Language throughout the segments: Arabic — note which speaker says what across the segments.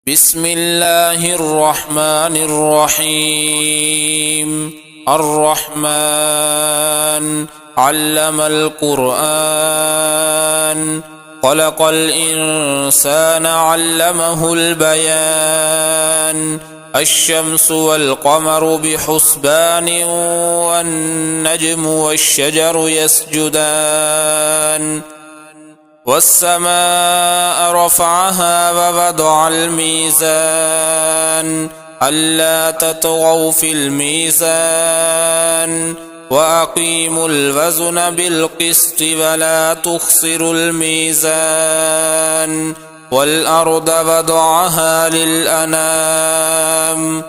Speaker 1: بسم الله الرحمن الرحيم. الرحمن علم القرآن، خلق الإنسان علمه البيان. الشمس والقمر بحسبان، والنجم والشجر يسجدان. والسماء رفعها ووضع الميزان، ألا تطغوا في الميزان، وأقيموا الوزن بالقسط ولا تخسروا الميزان. والأرض وضعها للأنام،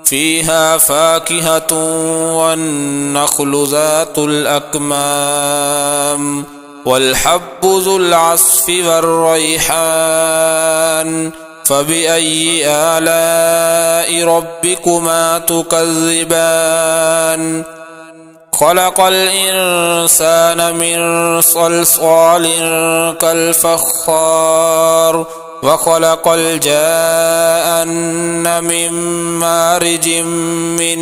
Speaker 1: فيها فاكهة والنخل ذات الأكمام، والحب ذو العصف والريحان. فبأي آلاء ربكما تكذبان؟ خلق الإنسان من صلصال كالفخار، وخلق الجان من مارج من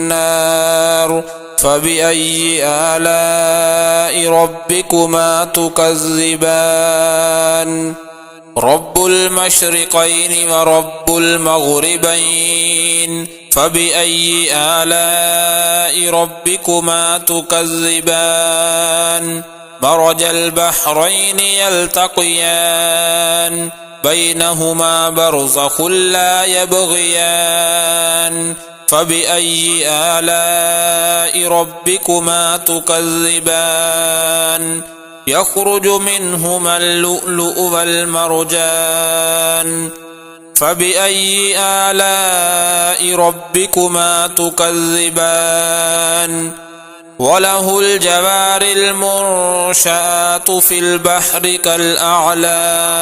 Speaker 1: نار. فبأي آلاء ربكما تكذبان؟ رب المشرقين ورب المغربين، فبأي آلاء ربكما تكذبان؟ مرج البحرين يلتقيان، بينهما برزخ لا يبغيان. فبأي آلاء ربكما تكذبان؟ يخرج منهما اللؤلؤ والمرجان. فبأي آلاء ربكما تكذبان؟ وله الجوار المنشآت في البحر كالأعلام.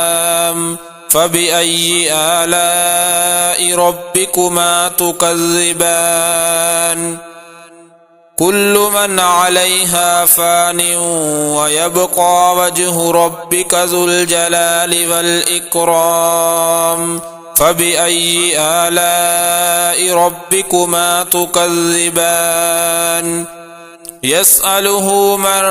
Speaker 1: فبأي آلاء ربكما تكذبان؟ كل من عليها فان، ويبقى وجه ربك ذو الجلال والإكرام. فبأي آلاء ربكما تكذبان؟ يسأله من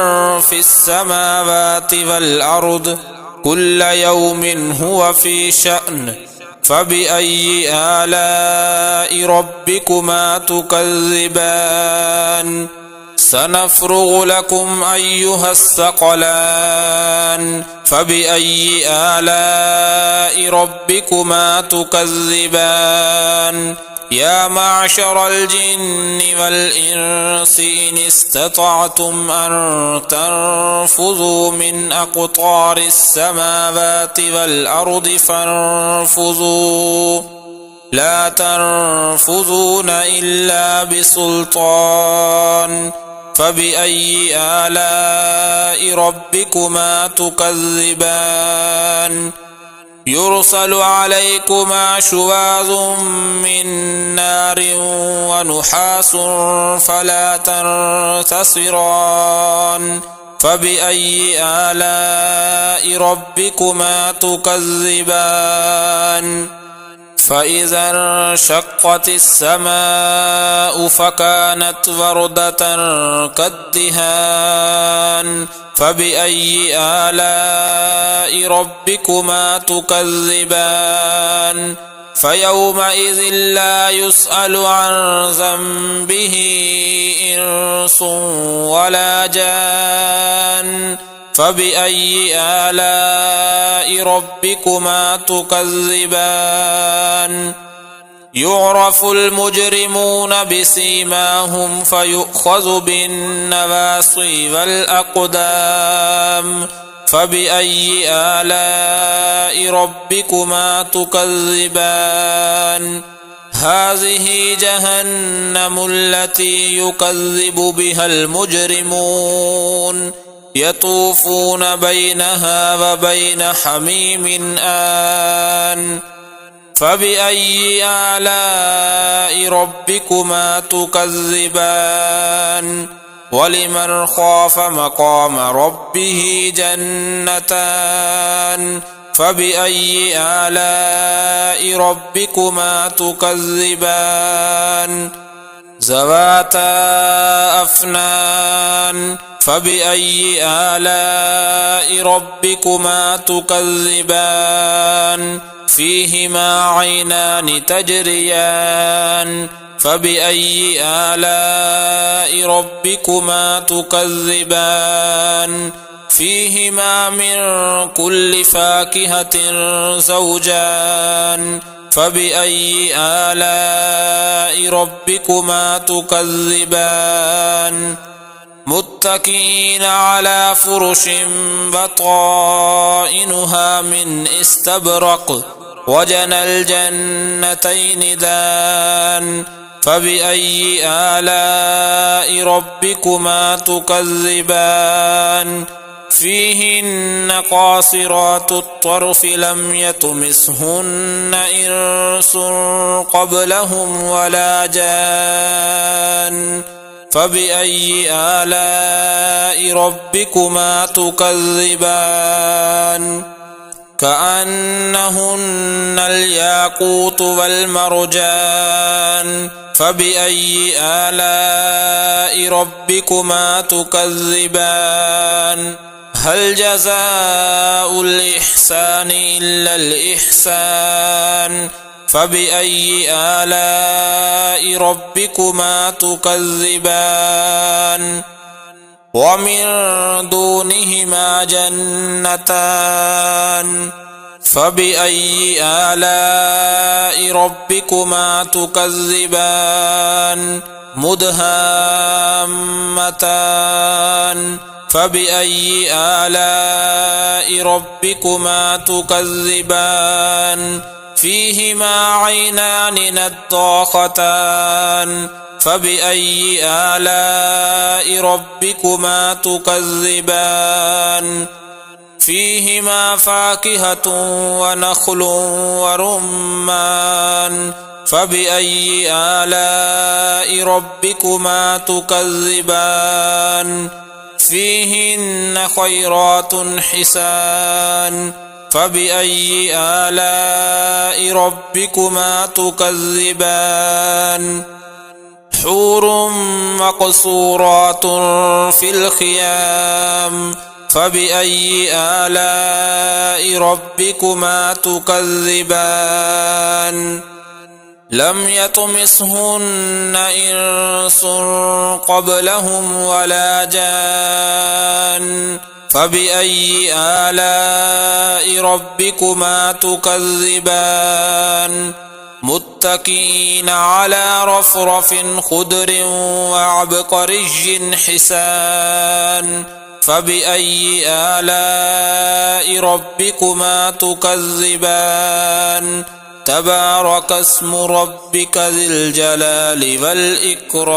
Speaker 1: في السماوات والأرض، كل يوم هو في شأن. فبأي آلاء ربكما تكذبان؟ سنفرغ لكم أيها الثقلان. فبأي آلاء ربكما تكذبان؟ يا معشر الجن والإنس إن استطعتم أن تنفذوا من أقطار السماوات والأرض فانفذوا، لا تنفذون إلا بسلطان. فبأي آلاء ربكما تكذبان؟ يرسل عليكما شواظ من نار ونحاس فلا تنتصران. فبأي آلاء ربكما تكذبان؟ فإذا انشقت السماء فكانت وردة كالدهان. فبأي آلاء ربكما تكذبان؟ فيومئذ لا يسأل عن ذنبه إنس ولا جان. فبأي آلاء ربكما تكذبان؟ يعرف المجرمون بسيماهم فيؤخذ بالنواصي والأقدام. فبأي آلاء ربكما تكذبان؟ هذه جهنم التي يكذب بها المجرمون، يطوفون بينها وبين حميم آن. فبأي آلاء ربكما تكذبان؟ ولمن خاف مقام ربه جنتان، فبأي آلاء ربكما تكذبان ذواتا أفنان فبأي آلاء ربكما تكذبان فيهما عينان تجريان فبأي آلاء ربكما تكذبان فيهما من كل فاكهة زوجان فبأي آلاء ربكما تكذبان متكئين على فرش بطائنها من استبرق وجنى الجنتين دان فبأي آلاء ربكما تكذبان فيهن قاصرات الطرف لم يطمثهن إنس قبلهم ولا جان فبأي آلاء ربكما تكذبان كأنهن الياقوت والمرجان فبأي آلاء ربكما تكذبان هل جزاء الإحسان إلا الإحسان فبأي آلاء ربكما تكذبان ومن دونهما جنتان فبأي آلاء ربكما تكذبان مدهامتان فبأي آلاء ربكما تكذبان فيهما عينان نضاختان فبأي آلاء ربكما تكذبان فيهما فاكهة ونخل ورمان فبأي آلاء ربكما تكذبان فيهن خيرات حسان فبأي آلاء ربكما تكذبان حور مقصورات في الخيام فبأي آلاء ربكما تكذبان لم يطمثهن إنس قبلهم ولا جان فبأي آلاء ربكما تكذبان متكئين على رفرف خضر وعبقري حسان فبأي آلاء ربكما تكذبان تبارك اسم ربك ذي الجلال والإكرام